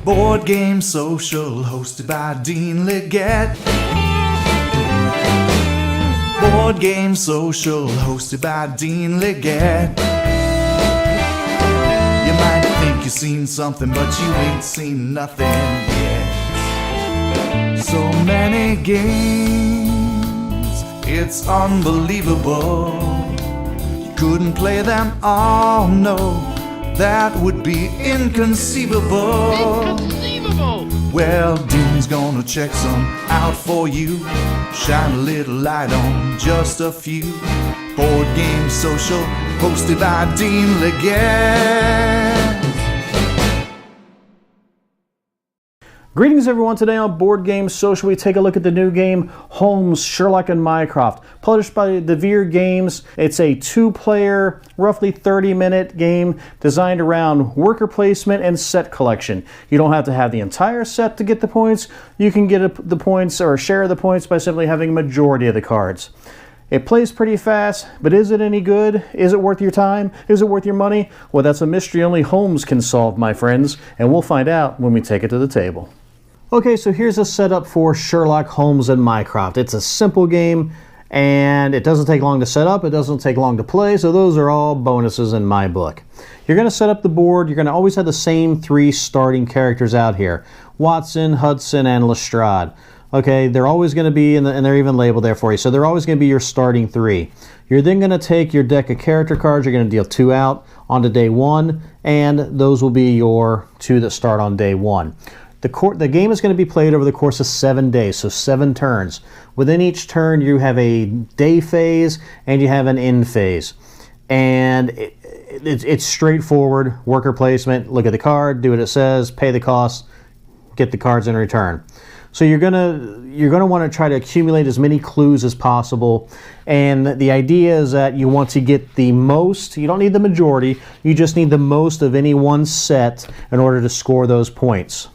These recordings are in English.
Board Game Social, hosted by Dean Leggett. Board Game Social, hosted by Dean Leggett. You might think you've seen something, but you ain't seen nothing yet. So many games, it's unbelievable. You couldn't play them all, no, that would be inconceivable. Well, Dean's gonna check some out for you, shine a little light on just a few. Board Game Social, hosted by Dean Leggett. Greetings everyone, today on Board Game Social we take a look at the new game Holmes, Sherlock, and Mycroft. Published by Devir Games, it's a two-player, roughly 30-minute game designed around worker placement and set collection. You don't have to have the entire set to get the points. You can get the points or share the points by simply having a majority of the cards. It plays pretty fast, but is it any good? Is it worth your time? Is it worth your money? Well, that's a mystery only Holmes can solve, my friends, and we'll find out when we take it to the table. Okay, so here's a setup for Sherlock, Holmes, and Mycroft. It's a simple game, and it doesn't take long to set up, it doesn't take long to play, so those are all bonuses in my book. You're going to set up the board. You're going to always have the same three starting characters out here: Watson, Hudson, and Lestrade. Okay, they're always going to be, and they're even labeled there for you, so they're always going to be your starting three. You're then going to take your deck of character cards. You're going to deal 2 out onto day 1, and those will be your 2 that start on day 1. The game is going to be played over the course of 7 days, so 7 turns. Within each turn, you have a day phase and you have an end phase. And it's straightforward worker placement. Look at the card, do what it says, pay the cost, get the cards in return. So you're gonna want to try to accumulate as many clues as possible. And the idea is that you want to get the most. You don't need the majority. You just need the most of any one set in order to score those points.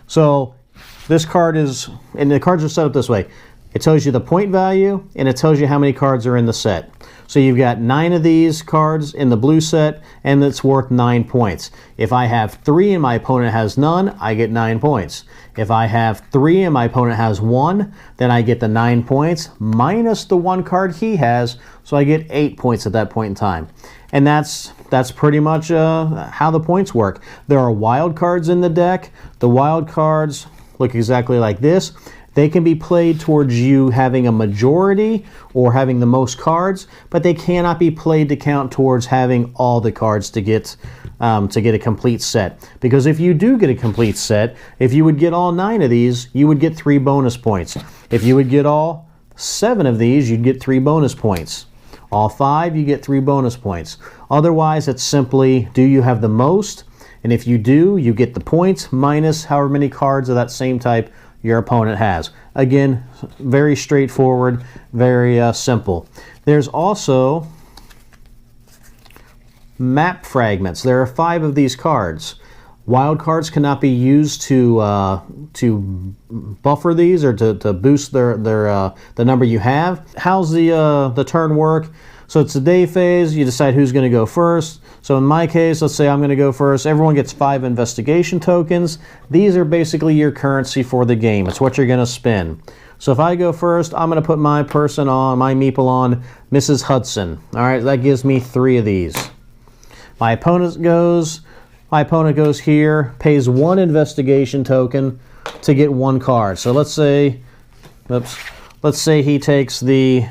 So this card is, and the cards are set up this way. It tells you the point value, and it tells you how many cards are in the set. So you've got 9 of these cards in the blue set, and it's worth 9 points. If I have 3 and my opponent has none, I get 9 points. If I have 3 and my opponent has 1, then I get the 9 points minus the 1 card he has, so I get 8 points at that point in time. And that's pretty much how the points work. There are wild cards in the deck. The wild cards look exactly like this. They can be played towards you having a majority or having the most cards, but they cannot be played to count towards having all the cards to get a complete set. Because if you do get a complete set, if you would get all 9 of these, you would get 3 bonus points. If you would get all 7 of these, you'd get 3 bonus points. All 5, you get 3 bonus points. Otherwise, it's simply, do you have the most? And if you do, you get the points minus however many cards of that same type your opponent has. Again, very straightforward, very simple. There's also map fragments. There are 5 of these cards. Wild cards cannot be used to buffer these or to boost the number you have. How's the turn work? So it's a day phase. You decide who's going to go first. So in my case, let's say I'm going to go first. Everyone gets 5 investigation tokens. These are basically your currency for the game. It's what you're going to spend. So if I go first, I'm going to put my person on, my meeple on Mrs. Hudson. All right, that gives me 3 of these. My opponent goes here, pays 1 investigation token to get 1 card. So let's say he takes the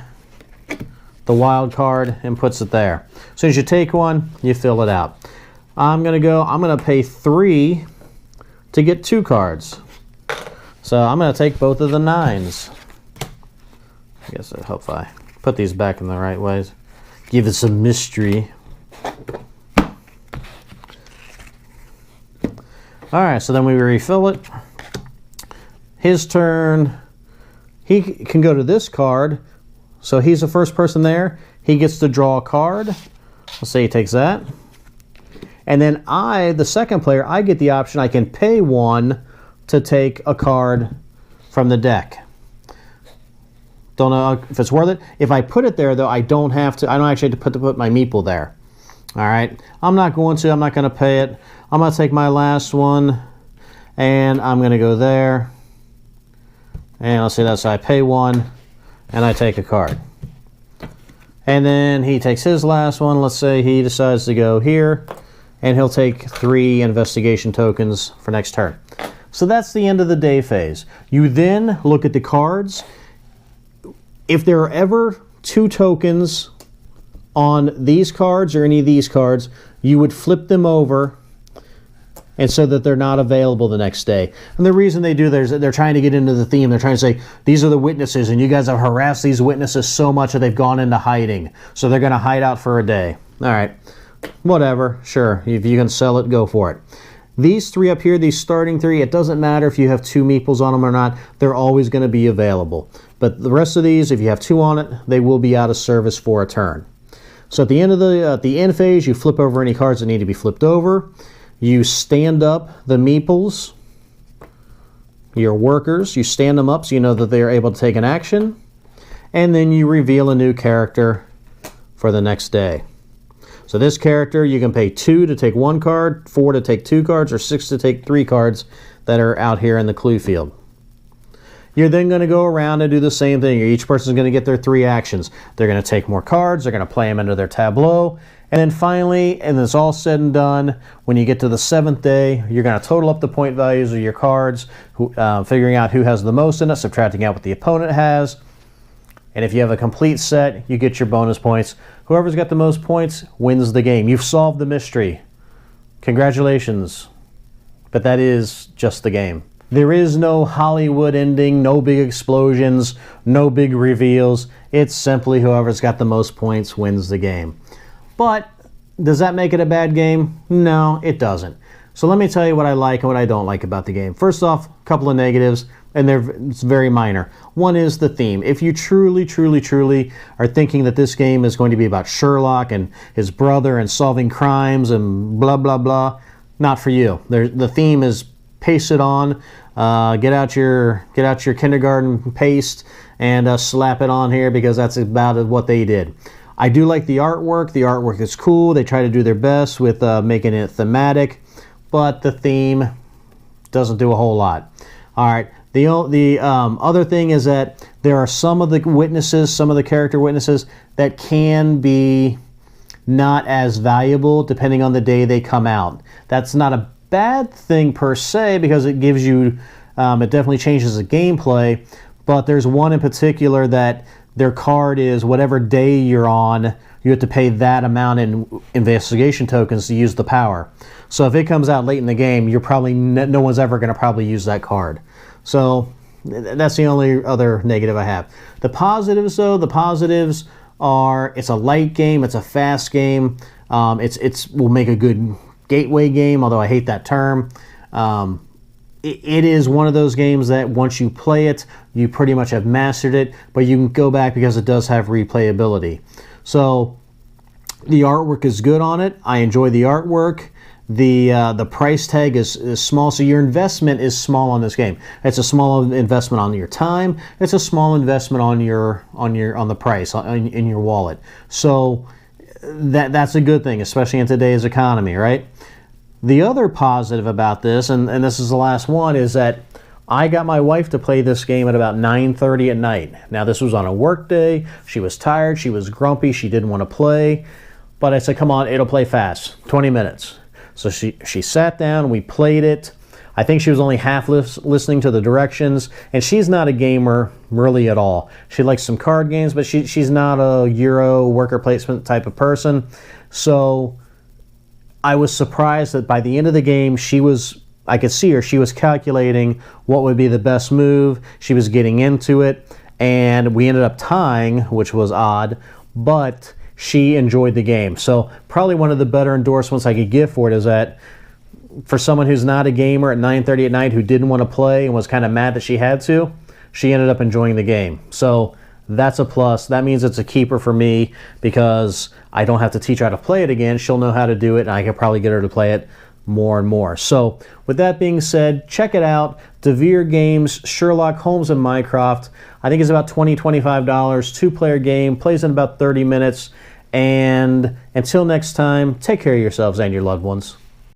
wild card and puts it there. As soon as you take one, you fill it out. I'm gonna pay 3 to get 2 cards. So I'm gonna take both of the 9s. I guess I hope I put these back in the right ways. Give it some mystery. Alright, so then we refill it. His turn, he can go to this card. So he's the first person there. He gets to draw a card. Let's say he takes that. And then I, the second player, I get the option. I can pay 1 to take a card from the deck. Don't know if it's worth it. If I put it there, though, I don't actually have to put my meeple there. All right. I'm not going to pay it. I'm going to take my last one. and I'm going to go there, and let's say that's I pay 1, and I take a card. And then he takes his last one. Let's say he decides to go here, and he'll take 3 investigation tokens for next turn. So that's the end of the day phase. You then look at the cards. If there are ever 2 tokens on these cards or any of these cards, you would flip them over, and so that they're not available the next day. And the reason they do that is that they're trying to get into the theme. They're trying to say, these are the witnesses, and you guys have harassed these witnesses so much that they've gone into hiding. So they're going to hide out for a day. All right, whatever, sure. If you can sell it, go for it. These 3 up here, these starting 3, it doesn't matter if you have 2 meeples on them or not. They're always going to be available. But the rest of these, if you have 2 on it, they will be out of service for a turn. So at the end of the end phase, you flip over any cards that need to be flipped over. You stand up the meeples, your workers. You stand them up so you know that they are able to take an action. And then you reveal a new character for the next day. So this character, you can pay 2 to take 1 card, 4 to take 2 cards, or 6 to take 3 cards that are out here in the clue field. You're then going to go around and do the same thing. Each person's going to get their 3 actions. They're going to take more cards. They're going to play them into their tableau. And then finally, and it's all said and done, when you get to the 7th day, you're going to total up the point values of your cards, figuring out who has the most in it, subtracting out what the opponent has. And if you have a complete set, you get your bonus points. Whoever's got the most points wins the game. You've solved the mystery. Congratulations. But that is just the game. There is no Hollywood ending, no big explosions, no big reveals. It's simply whoever's got the most points wins the game. But does that make it a bad game? No, it doesn't. So let me tell you what I like and what I don't like about the game. First off, a couple of negatives, and it's very minor. One is the theme. If you truly are thinking that this game is going to be about Sherlock and his brother and solving crimes and blah, blah, blah, not for you. The theme is paste it on, get out your kindergarten paste and slap it on here, because that's about what they did. I do like the artwork. The artwork is cool. They try to do their best with making it thematic, but the theme doesn't do a whole lot. All right. The other thing is that there are some of the witnesses, some of the character witnesses, that can be not as valuable depending on the day they come out. That's not a bad thing per se, because it gives you, it definitely changes the gameplay, but there's one in particular that their card is whatever day you're on, you have to pay that amount in investigation tokens to use the power. So if it comes out late in the game, you're probably no one's ever going to probably use that card. So that's the only other negative I have. The positives, though, the positives are it's a light game, it's a fast game, it will make a good gateway game, although I hate that term. It is one of those games that once you play it, you pretty much have mastered it, but you can go back because it does have replayability. So the artwork is good on it. I enjoy the artwork. The price tag is small, so your investment is small on this game. It's a small investment on your time. It's a small investment on the price in your wallet. So that's a good thing, especially in today's economy, right? The other positive about this, and this is the last one, is that I got my wife to play this game at about 9:30 at night. Now, this was on a work day. She was tired. She was grumpy. She didn't want to play. But I said, come on, it'll play fast, 20 minutes. So she sat down. We played it. I think she was only half listening to the directions. And she's not a gamer really at all. She likes some card games, but she's not a Euro worker placement type of person. So I was surprised that by the end of the game, I could see her, she was calculating what would be the best move. She was getting into it, and we ended up tying, which was odd, but she enjoyed the game. So probably one of the better endorsements I could give for it is that for someone who's not a gamer at 9:30 at night who didn't want to play and was kind of mad that she had to, she ended up enjoying the game. So that's a plus. That means it's a keeper for me because I don't have to teach her how to play it again. She'll know how to do it, and I can probably get her to play it more and more. So with that being said, check it out. Devir Games, Sherlock, Holmes, and Mycroft. I think it's about $20, $25, two-player game, plays in about 30 minutes. And until next time, take care of yourselves and your loved ones.